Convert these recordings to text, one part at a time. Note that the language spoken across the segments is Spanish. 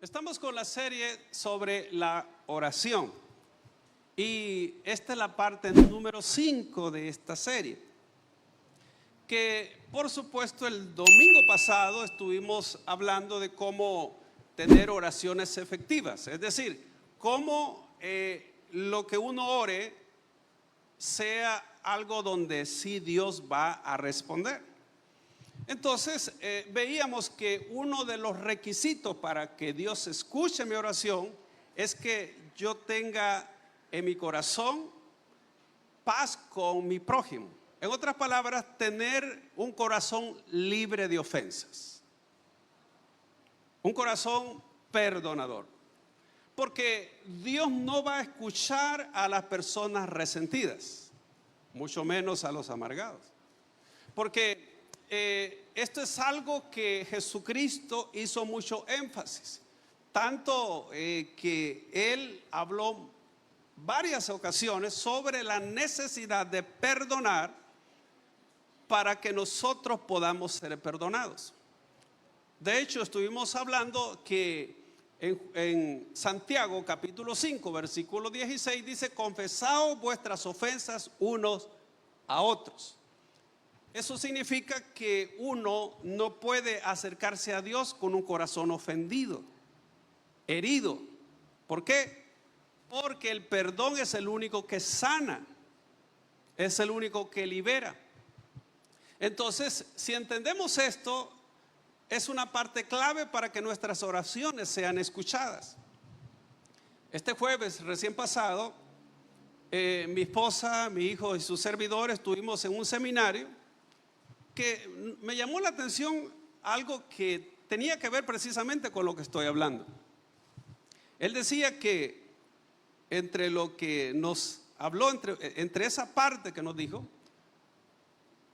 Estamos con la serie sobre la oración y esta es la parte número 5 de esta serie, que por supuesto el domingo pasado estuvimos hablando de cómo tener oraciones efectivas, es decir, cómo lo que uno ore sea algo donde sí Dios va a responder. Entonces veíamos que uno de los requisitos para que Dios escuche mi oración es que yo tenga en mi corazón paz con mi prójimo. En otras palabras, tener un corazón libre de ofensas, un corazón perdonador. Porque Dios no va a escuchar a las personas resentidas, mucho menos a los amargados. Porque esto es algo que Jesucristo hizo mucho énfasis, tanto que Él habló varias ocasiones sobre la necesidad de perdonar para que nosotros podamos ser perdonados. De hecho, estuvimos hablando que en Santiago capítulo 5 versículo 16 dice: confesaos vuestras ofensas unos a otros. Eso significa que uno no puede acercarse a Dios con un corazón ofendido, herido. ¿Por qué? Porque el perdón es el único que sana, es el único que libera. Entonces, si entendemos esto, es una parte clave para que nuestras oraciones sean escuchadas. Este jueves recién pasado, mi esposa, mi hijo y su servidor estuvimos en un seminario que me llamó la atención, algo que tenía que ver precisamente con lo que estoy hablando. Él decía que entre lo que nos habló, entre esa parte que nos dijo,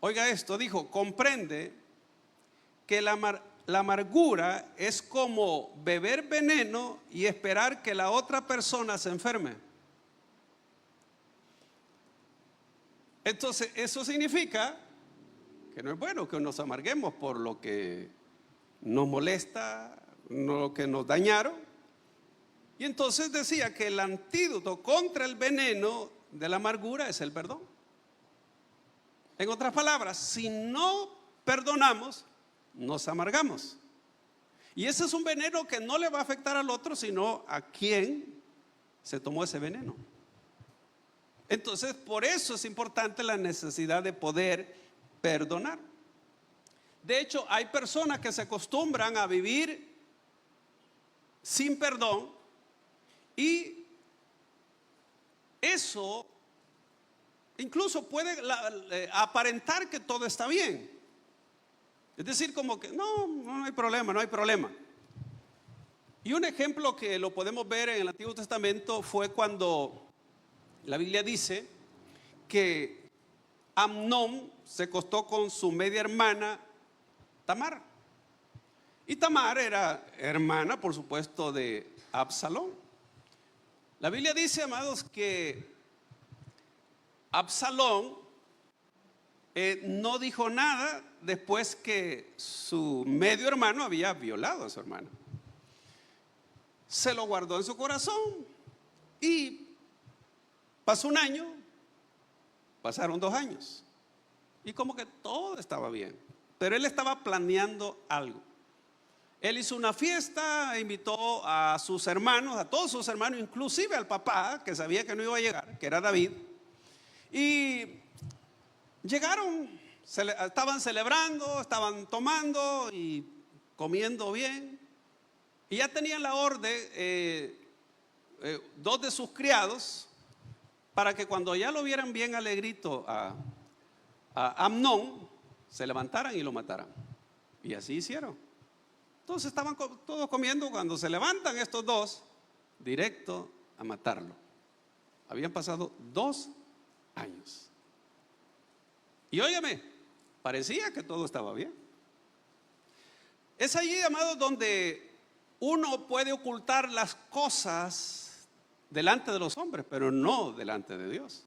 oiga esto, dijo: comprende que la amargura es como beber veneno y esperar que la otra persona se enferme. Entonces, eso significa que no es bueno que nos amarguemos por lo que nos molesta, lo que nos dañaron. Y entonces decía que el antídoto contra el veneno de la amargura es el perdón. En otras palabras, si no perdonamos, nos amargamos. Y ese es un veneno que no le va a afectar al otro, sino a quien se tomó ese veneno. Entonces, por eso es importante la necesidad de poder perdonar. De hecho, hay personas que se acostumbran a vivir sin perdón y eso incluso puede aparentar que todo está bien. Es decir, como que no hay problema, no hay problema. Y un ejemplo que lo podemos ver en el Antiguo Testamento fue cuando la Biblia dice que Amnón se acostó con su media hermana Tamar. Y Tamar era hermana, por supuesto, de Absalón. La Biblia dice, amados, que Absalón no dijo nada después que su medio hermano había violado a su hermana. Se lo guardó en su corazón y pasó un año, pasaron 2 años y como que todo estaba bien, pero él estaba planeando algo. Él hizo una fiesta, invitó a sus hermanos, a todos sus hermanos, inclusive al papá, que sabía que no iba a llegar, que era David. Y llegaron, estaban celebrando, estaban tomando y comiendo bien. Y ya tenían la orden, 2 de sus criados, para que cuando ya lo vieran bien alegrito a Amnón, se levantaran y lo mataran. Y así hicieron. Entonces estaban todos comiendo, cuando se levantan estos 2, directo a matarlo. Habían pasado 2 años. Y óigame, parecía que todo estaba bien. Es allí, amados, donde uno puede ocultar las cosas delante de los hombres, pero no delante de Dios.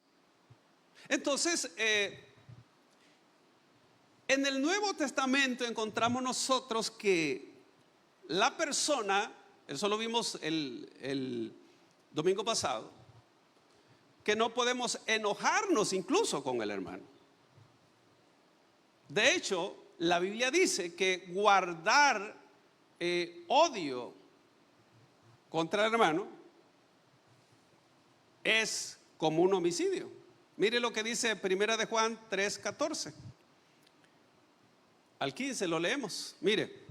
Entonces, en el Nuevo Testamento encontramos nosotros que la persona eso lo vimos el domingo pasado, que no podemos enojarnos incluso con el hermano. De hecho, la Biblia dice que guardar odio contra el hermano es como un homicidio. Mire lo que dice 1 de Juan 3:14 al 15, lo leemos. Mire,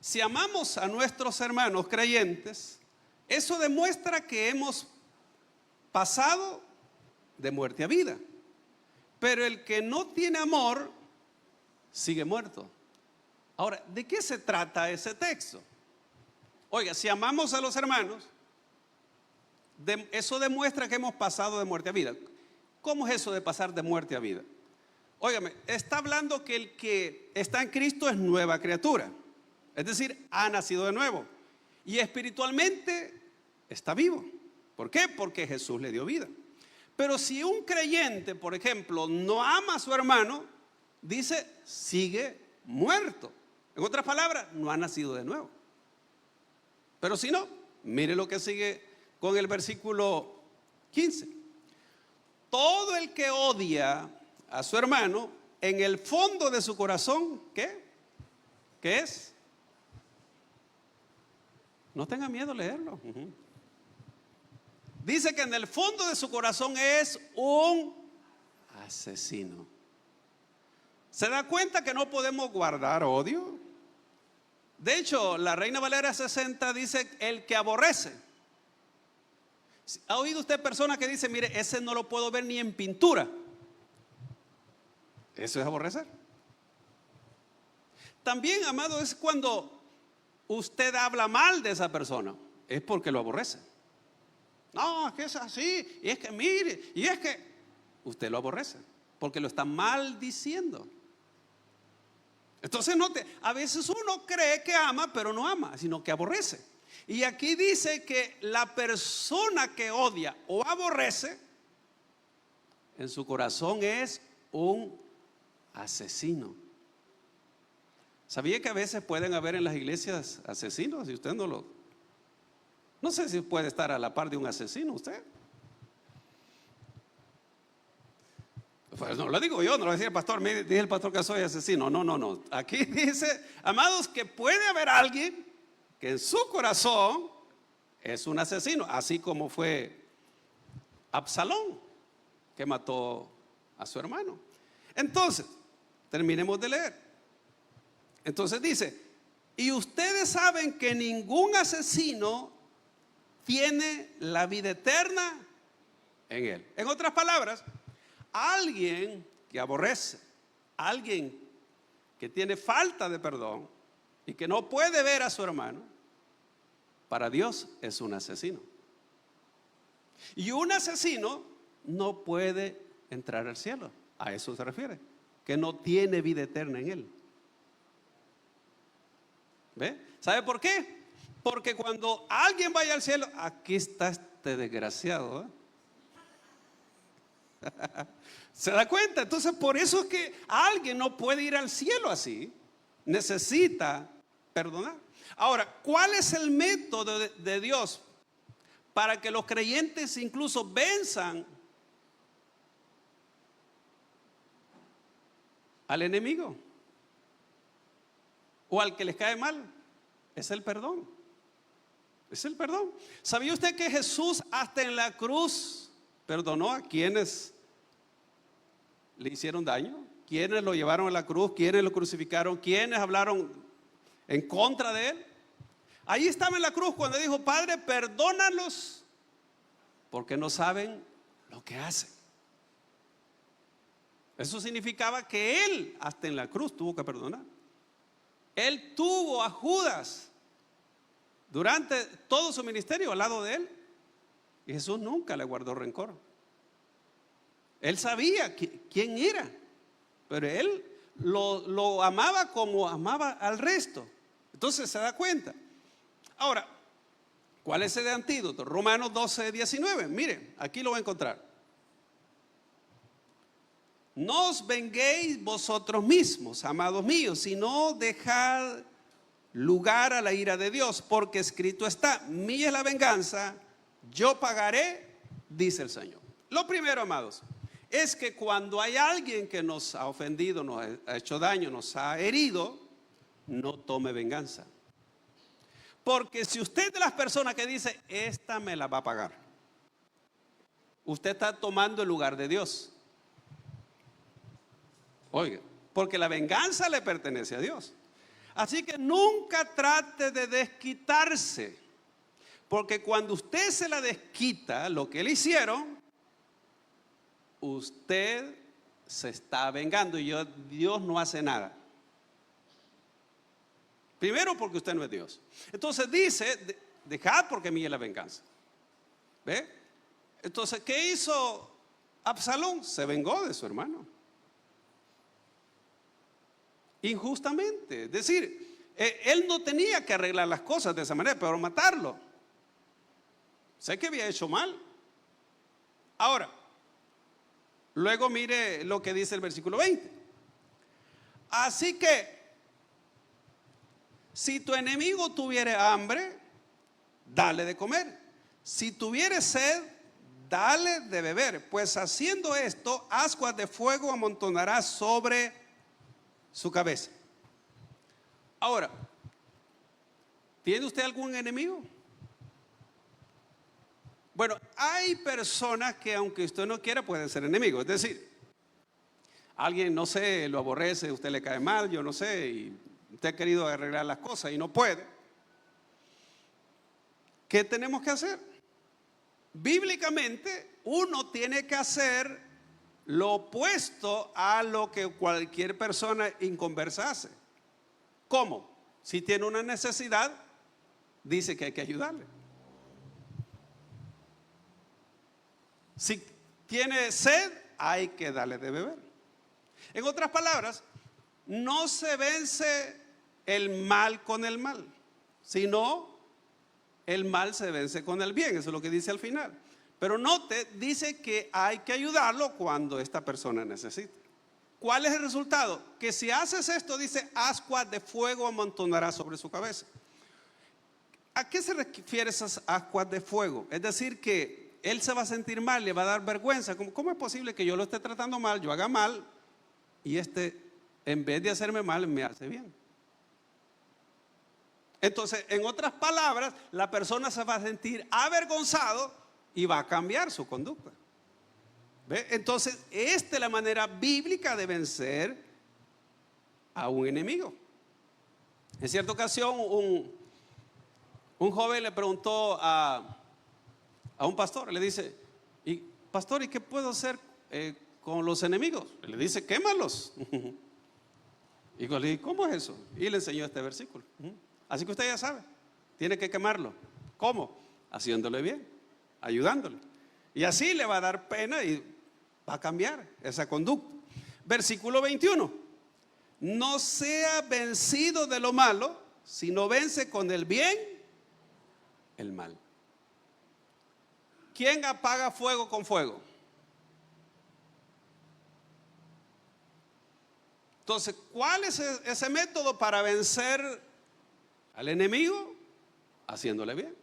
si amamos a nuestros hermanos creyentes, eso demuestra que hemos pasado de muerte a vida. Pero el que no tiene amor sigue muerto. Ahora, ¿de qué se trata ese texto? Oiga, si amamos a los hermanos, eso demuestra que hemos pasado de muerte a vida. ¿Cómo es eso de pasar de muerte a vida? Óigame, está hablando que el que está en Cristo es nueva criatura. Es decir, ha nacido de nuevo. Y espiritualmente está vivo. ¿Por qué? Porque Jesús le dio vida. Pero si un creyente, por ejemplo, no ama a su hermano, dice, sigue muerto. En otras palabras, no ha nacido de nuevo. Pero si no, mire lo que sigue con el versículo 15. Todo el que odia a su hermano, en el fondo de su corazón, ¿qué? ¿Qué es? No tenga miedo leerlo. Dice que en el fondo de su corazón es un asesino. ¿Se da cuenta que no podemos guardar odio? De hecho, la Reina Valera 60 dice el que aborrece. ¿Ha oído usted personas que dicen, mire, ese no lo puedo ver ni en pintura? Eso es aborrecer. También, amado, es cuando usted habla mal de esa persona, es porque lo aborrece. No, es que es así, y es que mire, y es que usted lo aborrece, porque lo está maldiciendo. Entonces a veces uno cree que ama, pero no ama, sino que aborrece. Y aquí dice que la persona que odia o aborrece, en su corazón es un asesino. ¿Sabía que a veces pueden haber en las iglesias asesinos? Y usted no sé si puede estar a la par de un asesino usted. Pues no lo digo yo, no lo decía el pastor, me dice el pastor que soy asesino. No. Aquí dice, amados, que puede haber alguien que en su corazón es un asesino, así como fue Absalón, que mató a su hermano. Entonces, terminemos de leer. Entonces dice, y ustedes saben que ningún asesino tiene la vida eterna en él. En otras palabras, alguien que aborrece, alguien que tiene falta de perdón y que no puede ver a su hermano, para Dios es un asesino. Y un asesino no puede entrar al cielo. A eso se refiere, que no tiene vida eterna en él. ¿Ve? ¿Sabe por qué? Porque cuando alguien vaya al cielo, aquí está este desgraciado, ¿eh? ¿Se da cuenta? Entonces por eso es que alguien no puede ir al cielo así. Necesita perdonar. Ahora, ¿cuál es el método de Dios para que los creyentes incluso venzan al enemigo o al que les cae mal? Es el perdón. Es el perdón. ¿Sabía usted que Jesús hasta en la cruz perdonó a quienes le hicieron daño? ¿Quienes lo llevaron a la cruz? ¿Quienes lo crucificaron? ¿Quienes hablaron en contra de él? Ahí estaba en la cruz cuando dijo, Padre, perdónalos porque no saben lo que hacen. Eso significaba que él hasta en la cruz tuvo que perdonar. Él tuvo a Judas durante todo su ministerio al lado de él, y Jesús nunca le guardó rencor. Él sabía quién era, pero él lo amaba como amaba al resto. Entonces se da cuenta. Ahora, ¿cuál es el antídoto? Romanos 12:19. Mire, aquí lo va a encontrar. No os venguéis vosotros mismos, amados míos, sino dejad lugar a la ira de Dios, porque escrito está: mía es la venganza, yo pagaré, dice el Señor. Lo primero, amados, es que cuando hay alguien que nos ha ofendido, nos ha hecho daño, nos ha herido, no tome venganza. Porque si usted es de las personas que dice, esta me la va a pagar, usted está tomando el lugar de Dios. Oiga, porque la venganza le pertenece a Dios. Así que nunca trate de desquitarse, porque cuando usted se la desquita, lo que le hicieron, usted se está vengando y Dios no hace nada. Primero, porque usted no es Dios. Entonces dice, dejad porque mía es la venganza. ¿Ve? Entonces, ¿qué hizo Absalón? Se vengó de su hermano. Injustamente. Es decir, él no tenía que arreglar las cosas de esa manera, pero matarlo. Sé que había hecho mal. Ahora, luego mire lo que dice el versículo 20. Así que, si tu enemigo tuviere hambre, dale de comer. Si tuviere sed, dale de beber. Pues haciendo esto, ascuas de fuego amontonará sobre su cabeza. Ahora, ¿tiene usted algún enemigo? Bueno, hay personas que aunque usted no quiera pueden ser enemigos. Es decir, alguien, no sé, lo aborrece, usted le cae mal, yo no sé, y usted ha querido arreglar las cosas y no puede. ¿Qué tenemos que hacer? Bíblicamente, uno tiene que hacer lo opuesto a lo que cualquier persona inconversa hace. ¿Cómo? Si tiene una necesidad, dice que hay que ayudarle. Si tiene sed, hay que darle de beber. En otras palabras, no se vence el mal con el mal, sino el mal se vence con el bien. Eso es lo que dice al final. Pero note, dice que hay que ayudarlo cuando esta persona necesita. ¿Cuál es el resultado? Que si haces esto, dice, ascuas de fuego amontonará sobre su cabeza. ¿A qué se refiere esas ascuas de fuego? Es decir, que él se va a sentir mal, le va a dar vergüenza. ¿Cómo es posible que yo lo esté tratando mal, yo haga mal, y en vez de hacerme mal, me hace bien? Entonces, en otras palabras, la persona se va a sentir avergonzado y va a cambiar su conducta. ¿Ve? Entonces, esta es la manera bíblica de vencer a un enemigo. En cierta ocasión, un joven le preguntó a un pastor, le dice, pastor, ¿y qué puedo hacer con los enemigos? Le dice, quémalos. Y le dije, ¿cómo es eso? Y le enseñó este versículo. Así que usted ya sabe, tiene que quemarlo. ¿Cómo? Haciéndole bien, ayudándole. Y así le va a dar pena y va a cambiar esa conducta. Versículo 21. No sea vencido de lo malo, sino vence con el bien el mal. ¿Quién apaga fuego con fuego? Entonces, ¿cuál es ese método para vencer al enemigo? Haciéndole bien.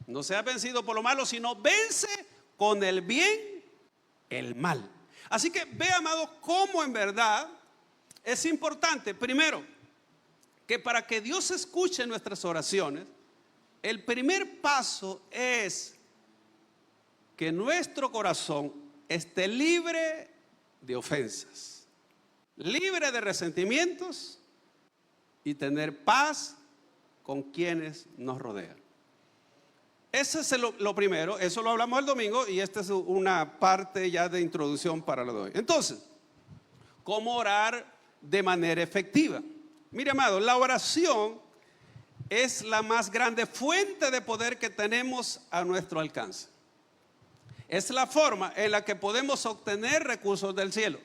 No sea vencido por lo malo, sino vence con el bien el mal. Así que ve, amados, cómo en verdad es importante, primero, que para que Dios escuche nuestras oraciones, el primer paso es que nuestro corazón esté libre de ofensas, libre de resentimientos y tener paz con quienes nos rodean. Ese es lo primero, eso lo hablamos el domingo y esta es una parte ya de introducción para lo de hoy. Entonces, ¿cómo orar de manera efectiva? Mire, amado, la oración es la más grande fuente de poder que tenemos a nuestro alcance. Es la forma en la que podemos obtener recursos del cielo.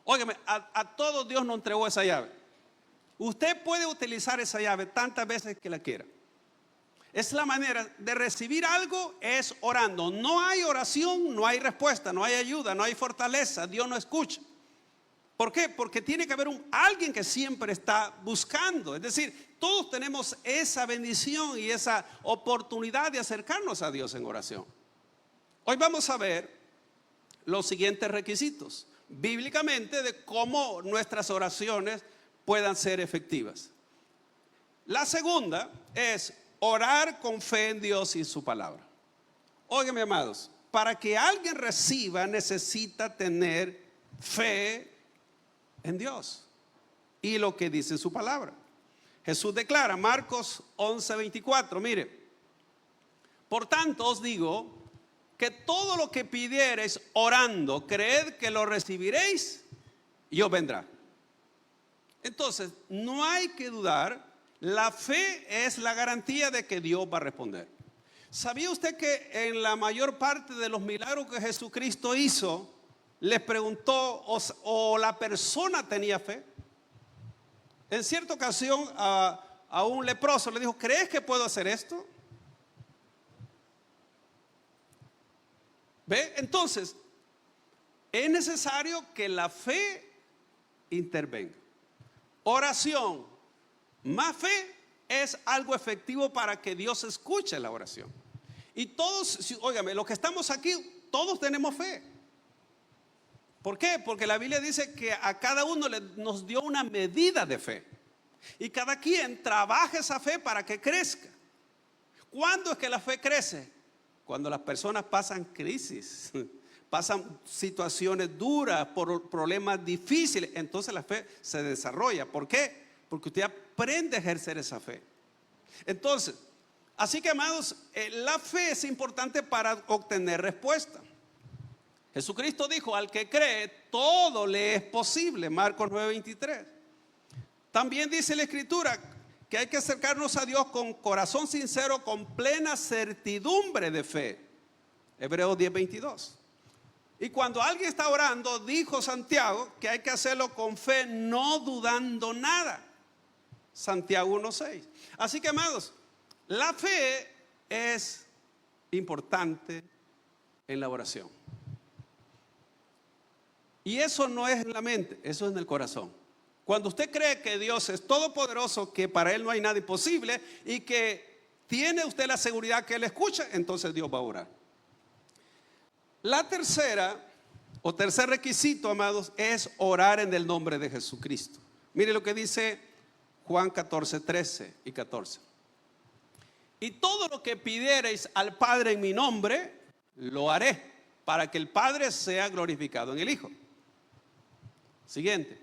Óigame, a todos Dios nos entregó esa llave. Usted puede utilizar esa llave tantas veces que la quiera. Es la manera de recibir algo, es orando. No hay oración, no hay respuesta, no hay ayuda, no hay fortaleza. Dios no escucha. ¿Por qué? Porque tiene que haber alguien que siempre está buscando. Es decir, todos tenemos esa bendición y esa oportunidad de acercarnos a Dios en oración. Hoy vamos a ver los siguientes requisitos bíblicamente de cómo nuestras oraciones puedan ser efectivas. La segunda es orar con fe en Dios y su palabra. Óiganme, amados, para que alguien reciba necesita tener fe en Dios y lo que dice su palabra. Jesús declara, Marcos 11:24, mire, por tanto os digo que todo lo que pidiereis orando, creed que lo recibiréis y os vendrá. Entonces, no hay que dudar, la fe es la garantía de que Dios va a responder. ¿Sabía usted que en la mayor parte de los milagros que Jesucristo hizo, les preguntó o la persona tenía fe? En cierta ocasión a un leproso le dijo, ¿crees que puedo hacer esto? ¿Ve? Entonces, es necesario que la fe intervenga. Oración más fe es algo efectivo para que Dios escuche la oración. Y todos, óigame, los que estamos aquí, todos tenemos fe. ¿Por qué? Porque la Biblia dice que a cada uno nos dio una medida de fe. Y cada quien trabaja esa fe para que crezca. ¿Cuándo es que la fe crece? Cuando las personas pasan crisis, pasan situaciones duras, por problemas difíciles, entonces la fe se desarrolla. ¿Por qué? Porque usted aprende a ejercer esa fe. Entonces, así que, amados, la fe es importante para obtener respuesta. Jesucristo dijo, al que cree, todo le es posible. Marcos 9:23. También dice la Escritura que hay que acercarnos a Dios con corazón sincero, con plena certidumbre de fe. Hebreos 10:22. Y cuando alguien está orando, dijo Santiago que hay que hacerlo con fe, no dudando nada. Santiago 1:6. Así que, amados, la fe es importante en la oración. Y eso no es en la mente, eso es en el corazón. Cuando usted cree que Dios es todopoderoso, que para Él no hay nada imposible y que tiene usted la seguridad que Él escucha, entonces Dios va a orar. La tercer requisito, amados, es orar en el nombre de Jesucristo. Mire lo que dice Juan 14:13 y 14. Y todo lo que pidiereis al Padre en mi nombre, lo haré, para que el Padre sea glorificado en el Hijo. Siguiente.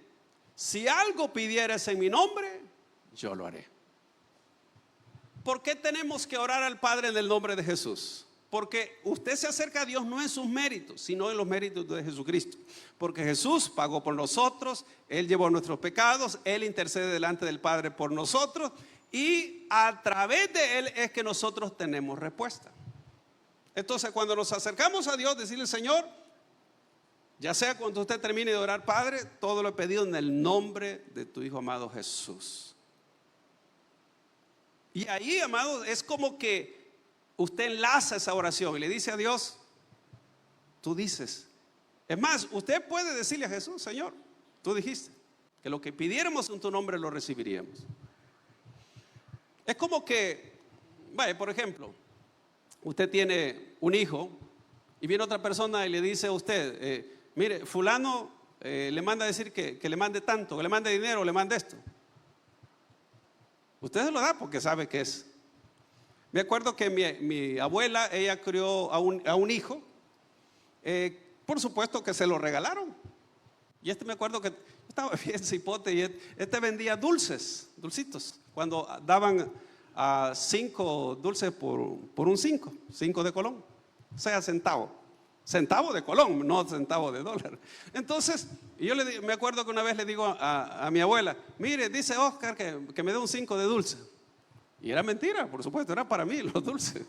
Si algo pidieres en mi nombre, yo lo haré. ¿Por qué tenemos que orar al Padre en el nombre de Jesús? Porque usted se acerca a Dios no en sus méritos, sino en los méritos de Jesucristo. Porque Jesús pagó por nosotros, Él llevó nuestros pecados, Él intercede delante del Padre por nosotros y a través de Él es que nosotros tenemos respuesta. Entonces, cuando nos acercamos a Dios, decirle, Señor, ya sea cuando usted termine de orar, Padre, todo lo he pedido en el nombre de tu Hijo amado Jesús. Y ahí, amado, es como que usted enlaza esa oración y le dice a Dios, tú dices. Es más, usted puede decirle a Jesús, Señor, tú dijiste que lo que pidiéramos en tu nombre lo recibiríamos. Es como que, vaya, por ejemplo, usted tiene un hijo y viene otra persona y le dice a usted, mire, fulano le manda a decir que le mande tanto, que le mande dinero, le mande esto. Usted se lo da porque sabe que es. Me acuerdo que mi abuela, ella crió a un hijo, por supuesto que se lo regalaron. Y me acuerdo que estaba bien cipote y vendía dulcitos, cuando daban 5 dulces por un 5 de colón, o sea, centavo de colón, no centavo de dólar. Entonces, yo me acuerdo que una vez le digo a mi abuela, mire, dice Oscar que me dé un 5 de dulce. Y era mentira, por supuesto, era para mí los dulces.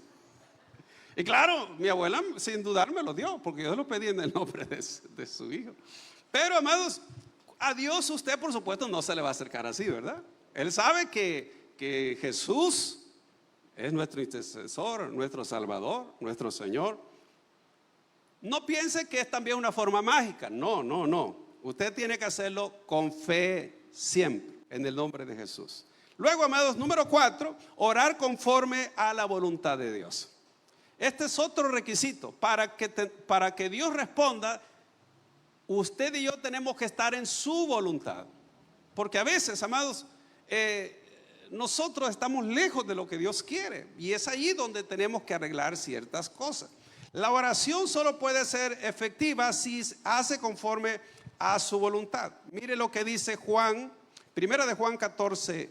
Y claro, mi abuela sin dudar me lo dio, porque yo lo pedí en el nombre de su hijo. Pero, amados, a Dios usted, por supuesto, no se le va a acercar así, ¿verdad? Él sabe que Jesús es nuestro intercesor, nuestro Salvador, nuestro Señor. No piense que es también una forma mágica, no. usted tiene que hacerlo con fe siempre, en el nombre de Jesús. Luego, amados, número 4, orar conforme a la voluntad de Dios. Este es otro requisito. Para que Dios responda, usted y yo tenemos que estar en su voluntad. Porque a veces, amados, nosotros estamos lejos de lo que Dios quiere. Y es allí donde tenemos que arreglar ciertas cosas. La oración solo puede ser efectiva si hace conforme a su voluntad. Mire lo que dice Juan, primera de Juan 5:14.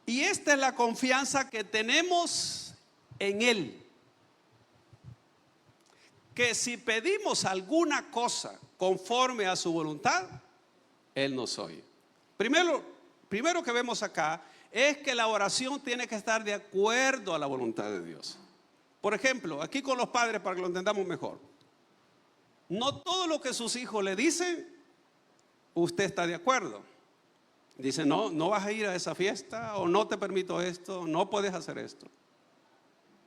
Y esta es la confianza que tenemos en Él, que si pedimos alguna cosa conforme a su voluntad, Él nos oye. Primero que vemos acá es que la oración tiene que estar de acuerdo a la voluntad de Dios. Por ejemplo, aquí con los padres, para que lo entendamos mejor, no todo lo que sus hijos le dicen, usted está de acuerdo. Dice, no vas a ir a esa fiesta, o no te permito esto, no puedes hacer esto.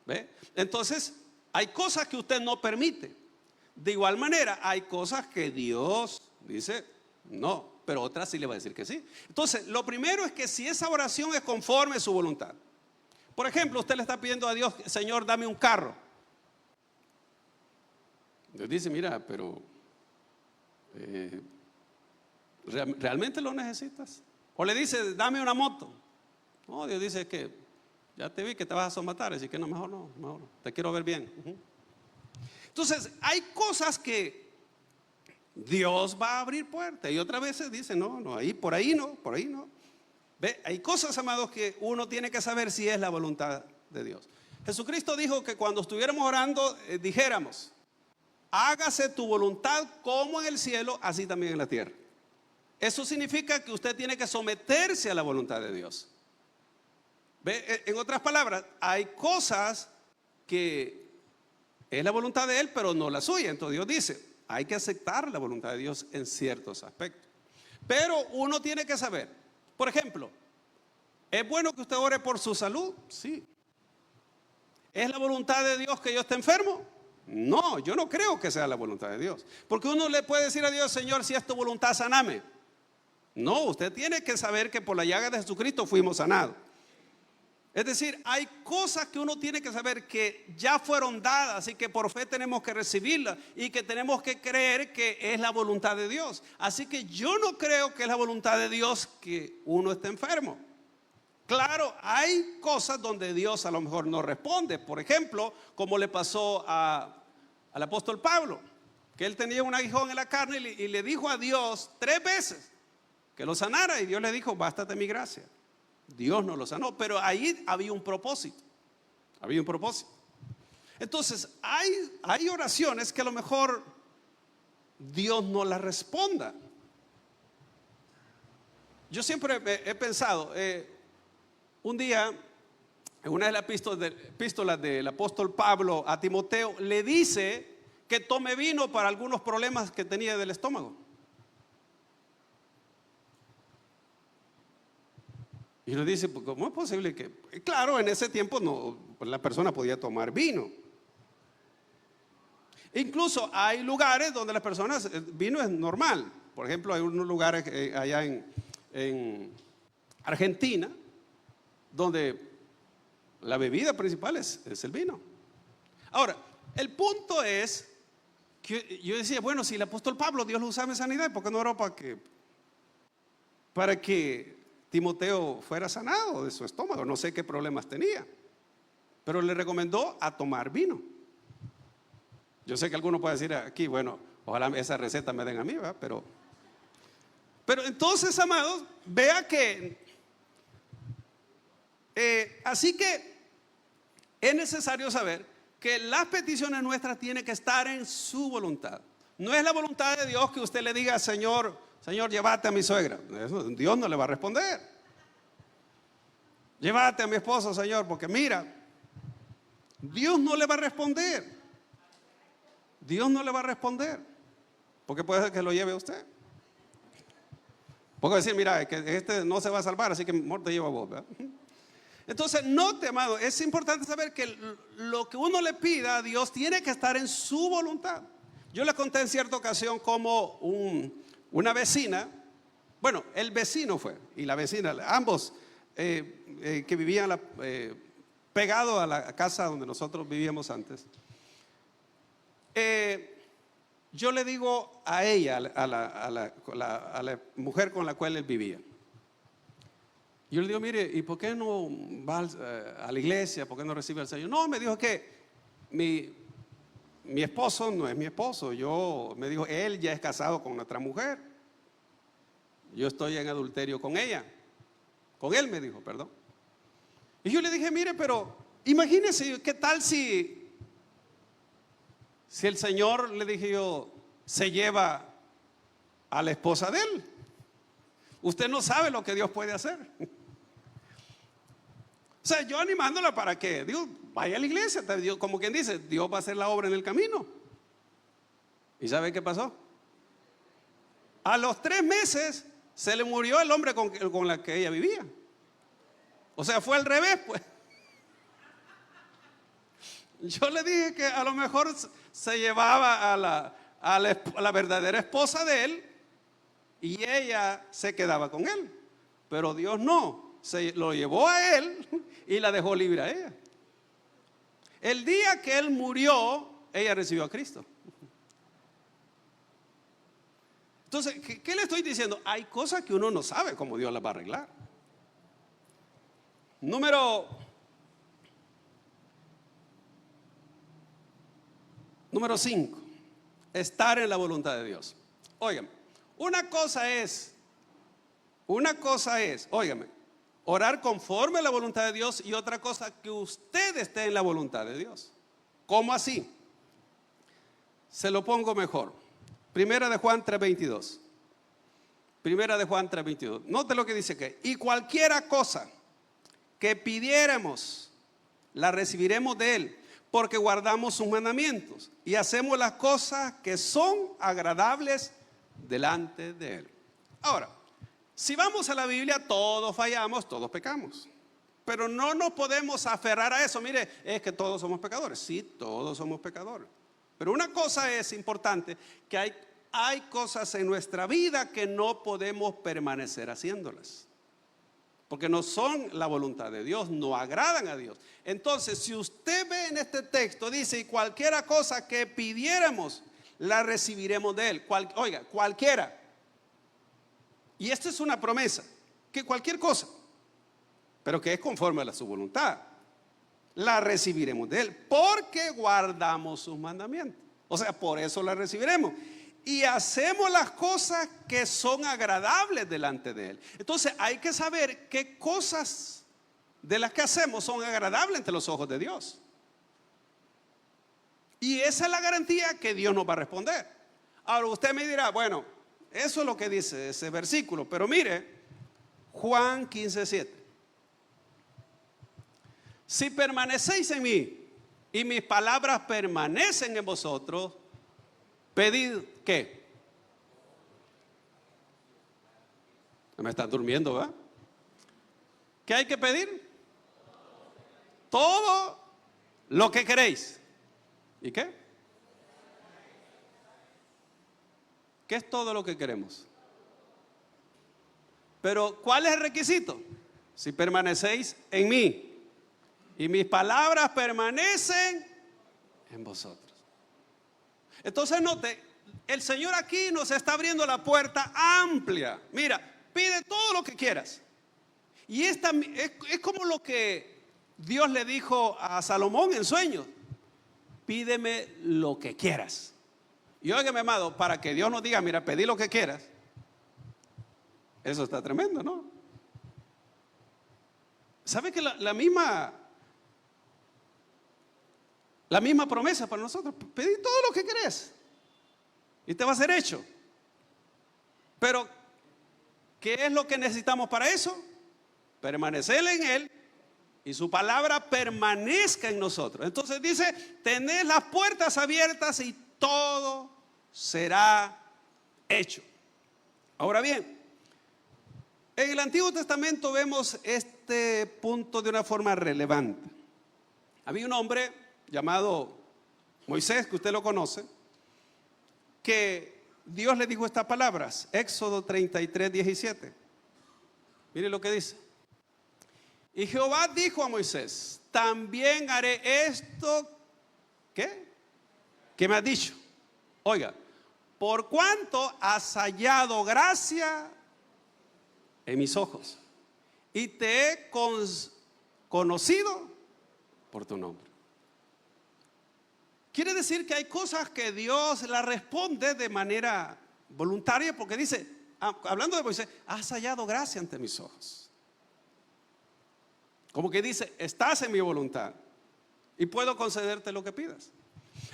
¿Ve? Entonces, hay cosas que usted no permite. De igual manera, hay cosas que Dios dice, no, pero otras sí le va a decir que sí. Entonces, lo primero es que si esa oración es conforme a su voluntad. Por ejemplo, usted le está pidiendo a Dios, Señor, dame un carro. Dios dice, mira, pero ¿realmente lo necesitas? O le dice, dame una moto. No, Dios dice que ya te vi que te vas a somatar, así que no, mejor no, te quiero ver bien. Entonces, hay cosas que Dios va a abrir puertas y otras veces dice, por ahí no. ¿Ve? Hay cosas, amados, que uno tiene que saber si es la voluntad de Dios. Jesucristo dijo que cuando estuviéramos orando, dijéramos, hágase tu voluntad como en el cielo, así también en la tierra. Eso significa que usted tiene que someterse a la voluntad de Dios. ¿Ve? En otras palabras, hay cosas que es la voluntad de Él, pero no la suya. Entonces Dios dice, hay que aceptar la voluntad de Dios en ciertos aspectos. Pero uno tiene que saber, por ejemplo, ¿es bueno que usted ore por su salud? Sí. ¿Es la voluntad de Dios que yo esté enfermo? No, yo no creo que sea la voluntad de Dios. Porque uno le puede decir a Dios, Señor, si es tu voluntad, saname. No, usted tiene que saber que por la llaga de Jesucristo fuimos sanados. Es decir, hay cosas que uno tiene que saber que ya fueron dadas y que por fe tenemos que recibirlas y que tenemos que creer que es la voluntad de Dios. Así que yo no creo que es la voluntad de Dios que uno esté enfermo. Claro, hay cosas donde Dios a lo mejor no responde. Por ejemplo, como le pasó al apóstol Pablo, que él tenía un aguijón en la carne y le dijo a Dios 3 veces que lo sanara, y Dios le dijo, bástate mi gracia. Dios no lo sanó, pero ahí había un propósito. Entonces, hay oraciones que a lo mejor Dios no las responda. Yo siempre he pensado, un día, en una de las epístolas del apóstol Pablo a Timoteo, le dice que tome vino para algunos problemas que tenía del estómago. Y uno dice, pues, ¿cómo es posible que? Claro, en ese tiempo la persona podía tomar vino. Incluso hay lugares donde las personas, vino es normal. Por ejemplo, hay unos lugares allá en Argentina, donde la bebida principal es el vino. Ahora, el punto es que yo decía, bueno, si el apóstol Pablo, Dios lo usaba en sanidad, ¿por qué no oró para que Timoteo fuera sanado de su estómago? No sé qué problemas tenía, pero le recomendó a tomar vino. Yo sé que alguno puede decir aquí, bueno, ojalá esa receta me den a mí, ¿verdad? Pero entonces, amados, vea que así que es necesario saber que las peticiones nuestras tienen que estar en su voluntad. No es la voluntad de Dios que usted le diga, Señor, llévate a mi suegra. Eso, Dios no le va a responder. Llévate a mi esposo, Señor, porque mira, Dios no le va a responder. Dios no le va a responder, porque puede ser que lo lleve a usted. Porque decir, mira, que este no se va a salvar, así que mejor te llevo a vos, ¿verdad? Entonces, note, amado, es importante saber que lo que uno le pida a Dios tiene que estar en su voluntad. Yo le conté en cierta ocasión como una vecina, bueno, el vecino fue, y la vecina, ambos que vivían pegados a la casa donde nosotros vivíamos antes. Yo le digo a ella, a la mujer con la cual él vivía, yo le digo, mire, ¿y por qué no va a la iglesia? ¿Por qué no recibe al Señor? No, me dijo que mi esposo no es mi esposo. Me dijo, él ya es casado con otra mujer. Yo estoy en adulterio con ella. Con él, me dijo, perdón. Y yo le dije, mire, pero imagínese, ¿qué tal si el Señor, le dije yo, se lleva a la esposa de él? Usted no sabe lo que Dios puede hacer. O sea, yo animándola para que Dios vaya a la iglesia, como quien dice, Dios va a hacer la obra en el camino. ¿Y sabe qué pasó? A los 3 meses se le murió el hombre con la que ella vivía. O sea, fue al revés, pues. Yo le dije que a lo mejor se llevaba a la verdadera esposa de él y ella se quedaba con él. Pero Dios no, se lo llevó a él y la dejó libre a ella. El día que él murió, ella recibió a Cristo. Entonces, ¿qué le estoy diciendo? Hay cosas que uno no sabe cómo Dios las va a arreglar. Número 5, estar en la voluntad de Dios. Óigame, una cosa es, óigame, orar conforme a la voluntad de Dios, y otra cosa que usted esté en la voluntad de Dios. ¿Cómo así? Se lo pongo mejor. Primera de Juan 3:22. Primera de Juan 3:22. Note lo que dice que, y cualquiera cosa que pidiéramos, la recibiremos de Él, porque guardamos sus mandamientos y hacemos las cosas que son agradables delante de Él. Ahora, si vamos a la Biblia, todos fallamos, todos pecamos. Pero no nos podemos aferrar a eso. Mire, es que todos somos pecadores. Sí, todos somos pecadores. Pero una cosa es importante, que hay cosas en nuestra vida que no podemos permanecer haciéndolas, porque no son la voluntad de Dios, no agradan a Dios. Entonces, si usted ve en este texto, dice, y cualquiera cosa que pidiéramos, la recibiremos de Él. Oiga, cualquiera. Y esta es una promesa, que cualquier cosa, pero que es conforme a su voluntad, la recibiremos de Él, porque guardamos sus mandamientos. O sea, por eso la recibiremos. Y hacemos las cosas que son agradables delante de Él. Entonces hay que saber qué cosas de las que hacemos son agradables ante los ojos de Dios. Y esa es la garantía que Dios nos va a responder. Ahora usted me dirá, bueno, eso es lo que dice ese versículo, pero mire, Juan 15:7. Si permanecéis en mí y mis palabras permanecen en vosotros, pedid, ¿qué? No me están durmiendo, ¿verdad? ¿Qué hay que pedir? Todo lo que queréis. ¿Y qué? ¿Qué es todo lo que queremos? Pero ¿cuál es el requisito? Si permanecéis en mí y mis palabras permanecen en vosotros. Entonces note, el Señor aquí nos está abriendo la puerta amplia. Mira, pide todo lo que quieras. Y esta es como lo que Dios le dijo a Salomón en sueños: pídeme lo que quieras. Y óigame, amado, para que Dios nos diga, mira, pedí lo que quieras, eso está tremendo, ¿no? ¿Sabe que la misma promesa para nosotros? Pedí todo lo que querés y te va a ser hecho. Pero ¿qué es lo que necesitamos para eso? Permanecer en Él y su palabra permanezca en nosotros. Entonces dice, tened las puertas abiertas y todo será hecho. Ahora bien, en el Antiguo Testamento vemos este punto de una forma relevante. Había un hombre llamado Moisés, que usted lo conoce, que Dios le dijo estas palabras. Éxodo 33, 17. Mire lo que dice. Y Jehová dijo a Moisés: también haré esto, ¿qué? Que me has dicho. Oiga, por cuanto has hallado gracia en mis ojos y te he conocido por tu nombre. Quiere decir que hay cosas que Dios las responde de manera voluntaria, porque dice, hablando de Moisés, has hallado gracia ante mis ojos. Como que dice, estás en mi voluntad y puedo concederte lo que pidas.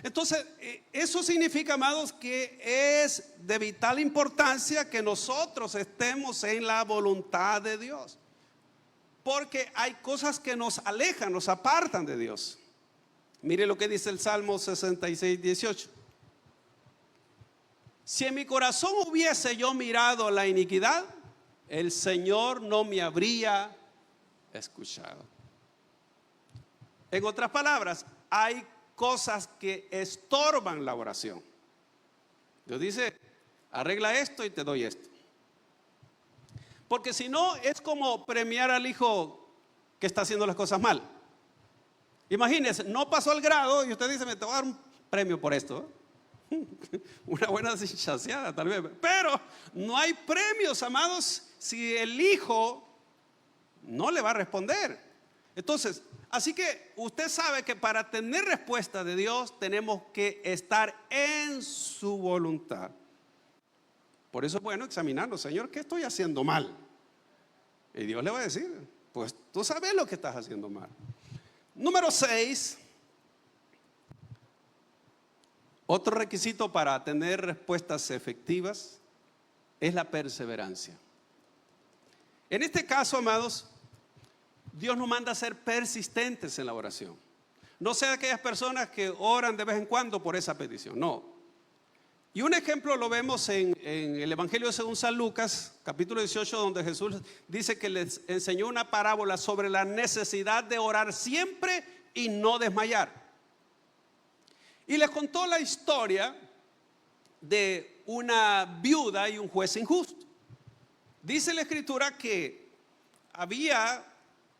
Entonces, eso significa, amados, que es de vital importancia que nosotros estemos en la voluntad de Dios. Porque hay cosas que nos alejan, nos apartan de Dios. Mire lo que dice el Salmo 66, 18. Si en mi corazón hubiese yo mirado la iniquidad, el Señor no me habría escuchado. En otras palabras, hay cosas que estorban la oración. Dios dice, arregla esto y te doy esto. Porque si no, es como premiar al hijo que está haciendo las cosas mal. Imagínese, no pasó el grado y usted dice, me te voy a dar un premio por esto. Una buena chaseada tal vez. Pero no hay premios, amados, si el hijo no le va a responder. Entonces, así que usted sabe que para tener respuesta de Dios tenemos que estar en su voluntad. Por eso es bueno examinarnos, Señor, ¿qué estoy haciendo mal? Y Dios le va a decir, pues tú sabes lo que estás haciendo mal. Número 6, otro requisito para tener respuestas efectivas es la perseverancia. En este caso, amados, Dios nos manda a ser persistentes en la oración. No sea aquellas personas que oran de vez en cuando por esa petición, no. Y un ejemplo lo vemos en el Evangelio según San Lucas, capítulo 18, donde Jesús dice que les enseñó una parábola sobre la necesidad de orar siempre y no desmayar. Y les contó la historia de una viuda y un juez injusto. Dice la Escritura que había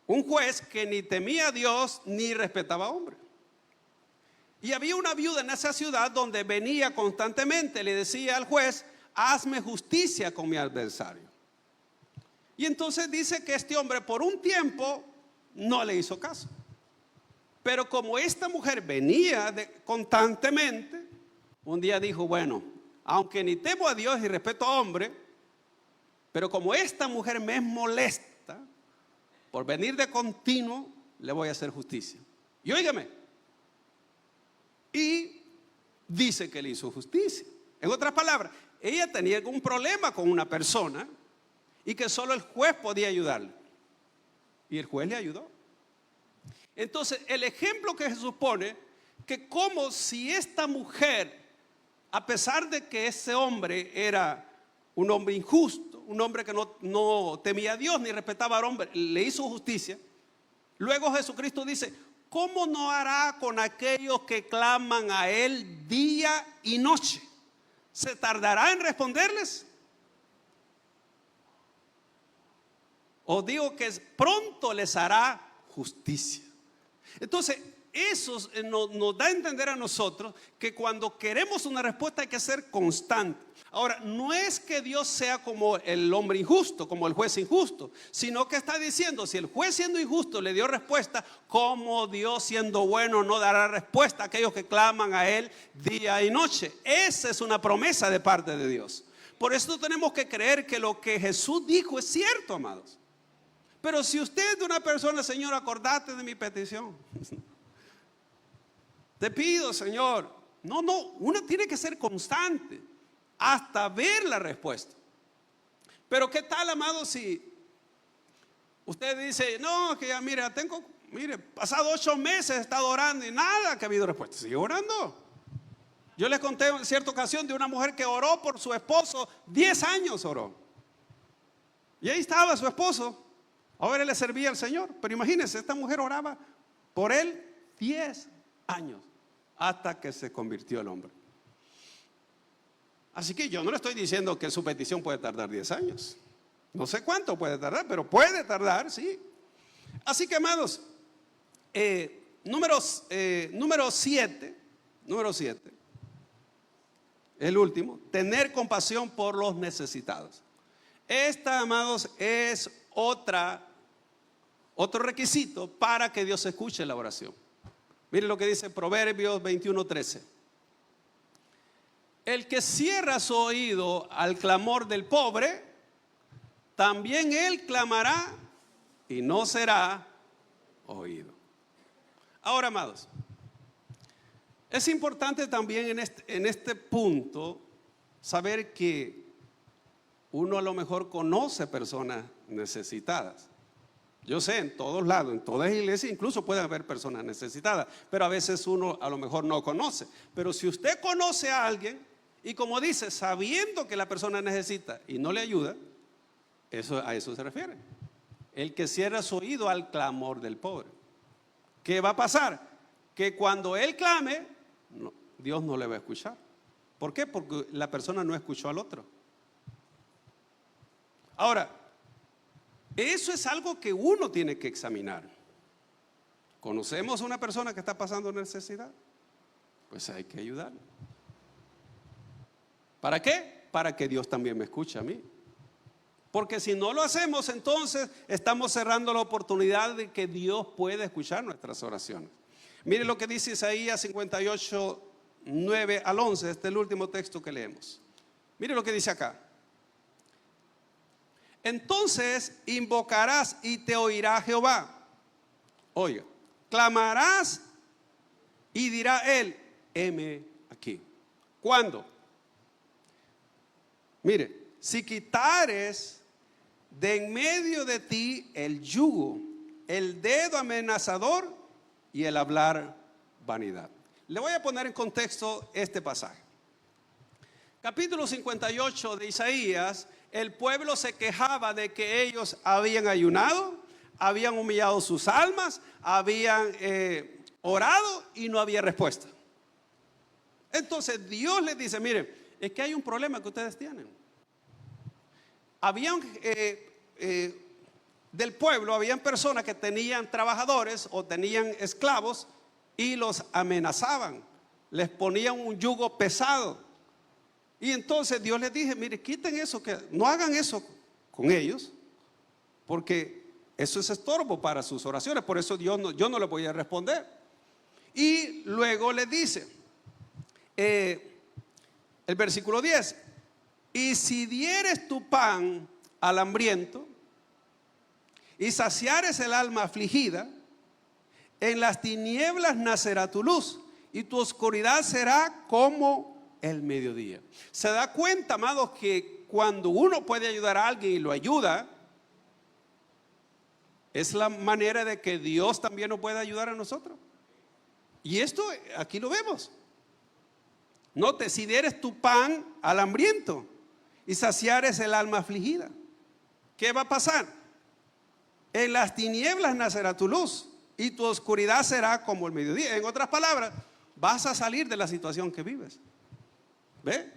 un juez que ni temía a Dios ni respetaba a hombre. Y había una viuda en esa ciudad donde venía constantemente, le decía al juez, hazme justicia con mi adversario. Y entonces dice que este hombre por un tiempo no le hizo caso. Pero como esta mujer venía constantemente, un día dijo, bueno, aunque ni temo a Dios y respeto a hombre, pero como esta mujer me es molesta, por venir de continuo, le voy a hacer justicia. Y óigame, y dice que le hizo justicia. En otras palabras, ella tenía algún problema con una persona y que solo el juez podía ayudarle. Y el juez le ayudó. Entonces, el ejemplo que Jesús pone, que como si esta mujer, a pesar de que ese hombre era un hombre injusto, un hombre que no temía a Dios ni respetaba al hombre, le hizo justicia. Luego Jesucristo dice, ¿cómo no hará con aquellos que claman a Él día y noche? ¿Se tardará en responderles? Os digo que pronto les hará justicia. Entonces, eso nos da a entender a nosotros que cuando queremos una respuesta hay que ser constante. Ahora, no es que Dios sea como el hombre injusto, como el juez injusto, sino que está diciendo, si el juez siendo injusto le dio respuesta, ¿cómo Dios siendo bueno no dará respuesta a aquellos que claman a Él día y noche? Esa es una promesa de parte de Dios. Por eso tenemos que creer que lo que Jesús dijo es cierto, amados. Pero si usted es de una persona, Señor, acordate de mi petición. Te pido, Señor. No, uno tiene que ser constante hasta ver la respuesta. Pero ¿qué tal, amado, si usted dice, no, que ya, mire, pasado 8 meses he estado orando y nada que ha habido respuesta? Sigue orando. Yo les conté en cierta ocasión de una mujer que oró por su esposo, 10 años oró. Y ahí estaba su esposo. Ahora le servía al Señor. Pero imagínense, esta mujer oraba por él 10 años hasta que se convirtió el hombre. Así que yo no le estoy diciendo que su petición puede tardar 10 años. No sé cuánto puede tardar, pero puede tardar, sí. Así que, amados, número 7, el último, tener compasión por los necesitados. Esta, amados, es otro requisito para que Dios escuche la oración. Miren lo que dice Proverbios 21:13. El que cierra su oído al clamor del pobre, también él clamará y no será oído. Ahora, amados, es importante también en este punto saber que uno a lo mejor conoce personas necesitadas. Yo sé, en todos lados, en todas las iglesias incluso pueden haber personas necesitadas, pero a veces uno a lo mejor no conoce. Pero si usted conoce a alguien y, como dice, sabiendo que la persona necesita y no le ayuda, a eso se refiere. El que cierra su oído al clamor del pobre. ¿Qué va a pasar? Que cuando él clame, Dios no le va a escuchar. ¿Por qué? Porque la persona no escuchó al otro. Ahora, eso es algo que uno tiene que examinar. ¿Conocemos a una persona que está pasando necesidad? Pues hay que ayudarle. ¿Para qué? Para que Dios también me escuche a mí. Porque si no lo hacemos, entonces estamos cerrando la oportunidad de que Dios pueda escuchar nuestras oraciones. Mire lo que dice Isaías 58, 9 al 11. Este es el último texto que leemos. Mire lo que dice acá. Entonces invocarás y te oirá Jehová. Oiga, clamarás y dirá él, heme aquí. ¿Cuándo? Mire, si quitares de en medio de ti el yugo, el dedo amenazador y el hablar vanidad. Le voy a poner en contexto este pasaje. Capítulo 58 de Isaías, el pueblo se quejaba de que ellos habían ayunado, habían humillado sus almas, habían orado y no había respuesta. Entonces Dios les dice, miren, es que hay un problema que ustedes tienen. Habían del pueblo, habían personas que tenían trabajadores o tenían esclavos y los amenazaban, les ponían un yugo pesado. Y entonces Dios les dice, mire, quiten eso, que no hagan eso con ellos, porque eso es estorbo para sus oraciones. Por eso yo no le voy a responder. Y luego les dice, el versículo 10, y si dieres tu pan al hambriento y saciares el alma afligida, en las tinieblas nacerá tu luz y tu oscuridad será como el mediodía. ¿Se da cuenta, amados, que cuando uno puede ayudar a alguien y lo ayuda, es la manera de que Dios también nos pueda ayudar a nosotros? Y esto aquí lo vemos. Note, si dieres tu pan al hambriento y saciares el alma afligida, ¿qué va a pasar? En las tinieblas nacerá tu luz y tu oscuridad será como el mediodía. En otras palabras, vas a salir de la situación que vives. ¿Ve?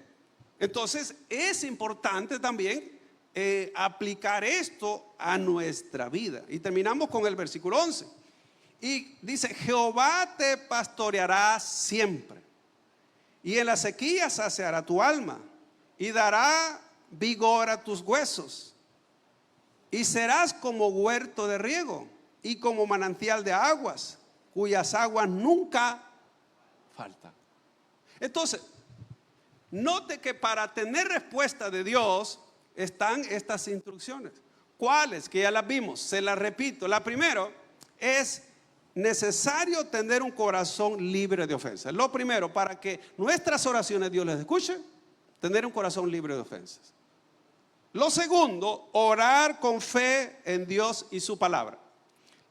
Entonces es importante también aplicar esto a nuestra vida. Y terminamos con el versículo 11. Y dice, Jehová te pastoreará siempre, y en la sequía saciará tu alma, y dará vigor a tus huesos, y serás como huerto de riego, y como manantial de aguas, cuyas aguas nunca faltan. Entonces, note que para tener respuesta de Dios están estas instrucciones. ¿Cuáles? Que ya las vimos, se las repito. La primera es necesario tener un corazón libre de ofensas. Lo primero, para que nuestras oraciones Dios les escuche, tener un corazón libre de ofensas. Lo segundo, orar con fe en Dios y su palabra.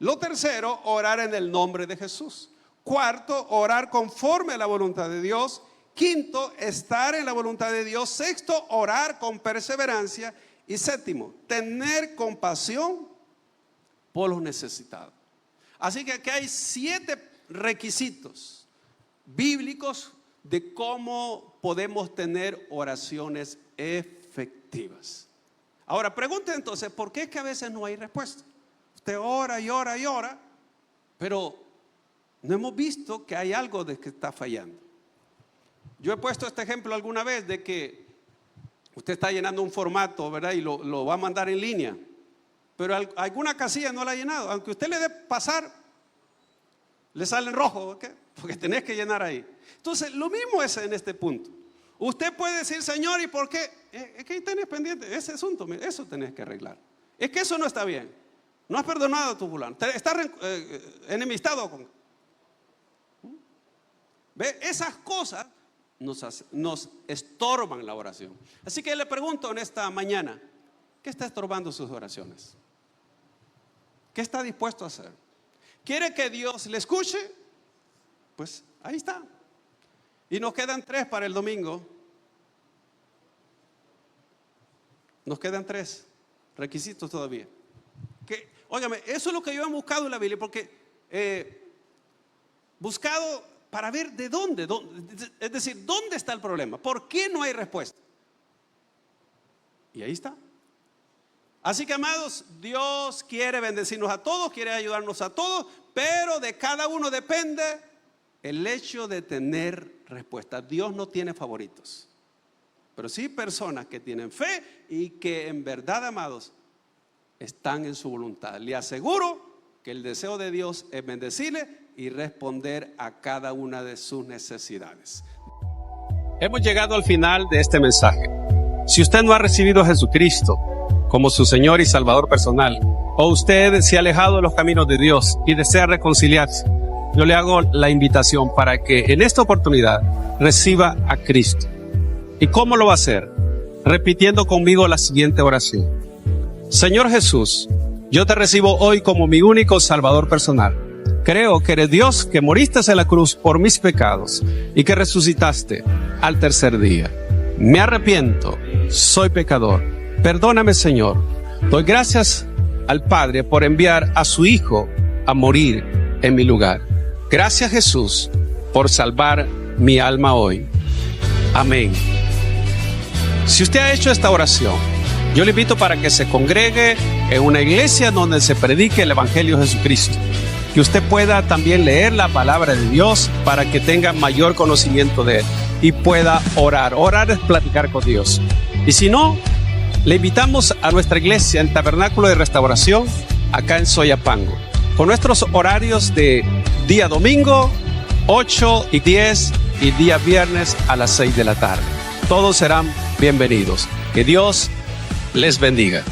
Lo tercero, orar en el nombre de Jesús. Cuarto, orar conforme a la voluntad de Dios. Quinto, estar en la voluntad de Dios. Sexto, orar con perseverancia. Y séptimo, tener compasión por los necesitados. Así que aquí hay 7 requisitos bíblicos de cómo podemos tener oraciones efectivas. Ahora, pregunte entonces, ¿por qué es que a veces no hay respuesta? Usted ora y ora y ora, pero no hemos visto que hay algo de que está fallando. Yo he puesto este ejemplo alguna vez de que usted está llenando un formato, ¿verdad? Y lo va a mandar en línea, pero alguna casilla no la ha llenado. Aunque usted le dé pasar, le sale en rojo, ¿ok? Porque tenés que llenar ahí. Entonces, lo mismo es en este punto. Usted puede decir, Señor, ¿y por qué? Es que ahí tenés pendiente ese asunto, eso tenés que arreglar. Es que eso no está bien. No has perdonado a tu fulano. Estás enemistado con. ¿Ve? Esas cosas nos estorban la oración. Así que le pregunto en esta mañana, ¿qué está estorbando sus oraciones? ¿Qué está dispuesto a hacer? ¿Quiere que Dios le escuche? Pues ahí está. Y nos quedan 3 para el domingo. Nos quedan 3 requisitos todavía. Óigame, eso es lo que yo he buscado en la Biblia, porque buscado para ver de dónde, es decir, ¿dónde está el problema? ¿Por qué no hay respuesta? Y ahí está. Así que, amados, Dios quiere bendecirnos a todos, quiere ayudarnos a todos, pero de cada uno depende el hecho de tener respuesta. Dios no tiene favoritos, pero sí personas que tienen fe y que en verdad, amados, están en su voluntad. Le aseguro que el deseo de Dios es bendecirle y responder a cada una de sus necesidades. Hemos llegado al final de este mensaje. Si usted no ha recibido a Jesucristo como su Señor y Salvador personal, o usted se ha alejado de los caminos de Dios y desea reconciliarse, yo le hago la invitación para que en esta oportunidad reciba a Cristo. ¿Y cómo lo va a hacer? Repitiendo conmigo la siguiente oración. Señor Jesús, yo te recibo hoy como mi único Salvador personal. Creo que eres Dios, que moriste en la cruz por mis pecados y que resucitaste al tercer día. Me arrepiento, soy pecador. Perdóname, Señor. Doy gracias al Padre por enviar a su Hijo a morir en mi lugar. Gracias, Jesús, por salvar mi alma hoy. Amén. Si usted ha hecho esta oración, yo le invito para que se congregue en una iglesia donde se predique el Evangelio de Jesucristo. Que usted pueda también leer la palabra de Dios para que tenga mayor conocimiento de Él y pueda orar. Orar es platicar con Dios. Y si no, le invitamos a nuestra iglesia en Tabernáculo de Restauración, acá en Soyapango, con nuestros horarios de día domingo, 8 y 10, y día viernes a las 6 de la tarde. Todos serán bienvenidos. Que Dios les bendiga.